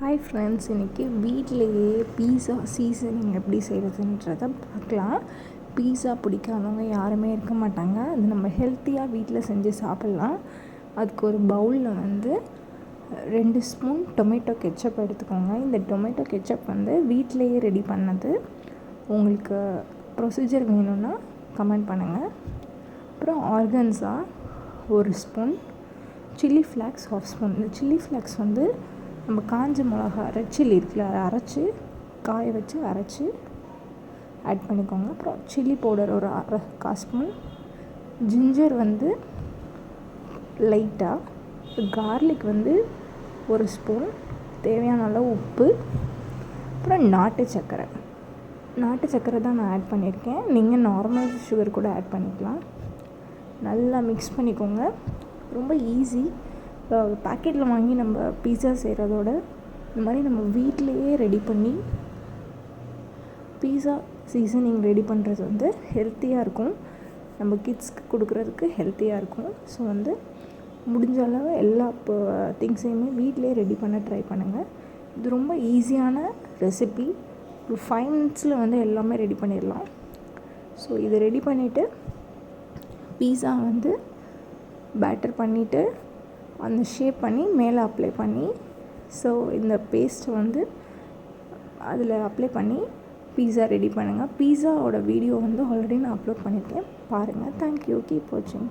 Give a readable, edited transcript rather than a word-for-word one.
Hi friends, இன்றைக்கி வீட்டிலையே பீஸா seasoning எப்படி செய்கிறதுன்றதை பார்க்கலாம். பீஸா பிடிக்காதவங்க யாருமே இருக்க மாட்டாங்க. அது நம்ம ஹெல்த்தியாக வீட்டில் செஞ்சு சாப்பிட்லாம். அதுக்கு ஒரு பவுலில் 2 ஸ்பூன் டொமேட்டோ கெச்சப் எடுத்துக்கோங்க. இந்த டொமேட்டோ கெச்சப் வீட்டிலையே ரெடி பண்ணது. உங்களுக்கு ப்ரொசீஜர் வேணும்னா கமெண்ட் பண்ணுங்கள். அப்புறம் organza 1 spoon, chilli flakes 1/2 spoon. இந்த சில்லி ஃப்ளாக்ஸ் நம்ம காஞ்ச மிளகா ரெட் சில்லி இருக்குல்ல, அதை அரைச்சி காய வச்சு அரைச்சி ஆட் பண்ணிக்கோங்க. அப்புறம் சில்லி பவுடர் ஒரு 1/4 ஸ்பூன், ஜிஞ்சர் லைட்டாக, கார்லிக் 1 ஸ்பூன், தேவையான அளவு உப்பு, அப்புறம் நாட்டு சர்க்கரை தான் நான் ஆட் பண்ணியிருக்கேன். நீங்கள் நார்மல் சுகர் கூட ஆட் பண்ணிக்கலாம். நல்லா மிக்ஸ் பண்ணிக்கோங்க. ரொம்ப ஈஸி. பேக்கெட்டில் வாங்கி நம்ம பீஸா செய்கிறதோட இந்த மாதிரி நம்ம வீட்டிலையே ரெடி பண்ணி பீஸா சீசனிங் ரெடி பண்ணுறது ஹெல்த்தியாக இருக்கும். நம்ம கிட்ஸ்க்கு கொடுக்குறதுக்கு ஹெல்த்தியாக இருக்கும். ஸோ முடிஞ்ச அளவு எல்லா திங்ஸையுமே வீட்டிலே ரெடி பண்ண ட்ரை பண்ணுங்கள். இது ரொம்ப ஈஸியான ரெசிபி. ஒரு 5 மினிட்ஸில் எல்லாமே ரெடி பண்ணிடலாம். ஸோ இதை ரெடி பண்ணிவிட்டு பீஸா பேட்டர் பண்ணிவிட்டு அந்த ஷேப் பண்ணி மேலே அப்ளை பண்ணி, ஸோ இந்த பேஸ்ட்டை அதில் அப்ளை பண்ணி பீஸா ரெடி பண்ணுங்கள். பீஸாவோட வீடியோ ஆல்ரெடி நான் அப்லோட் பண்ணியிருக்கேன், பாருங்கள். தேங்க்யூ. கீப் வாட்சிங்.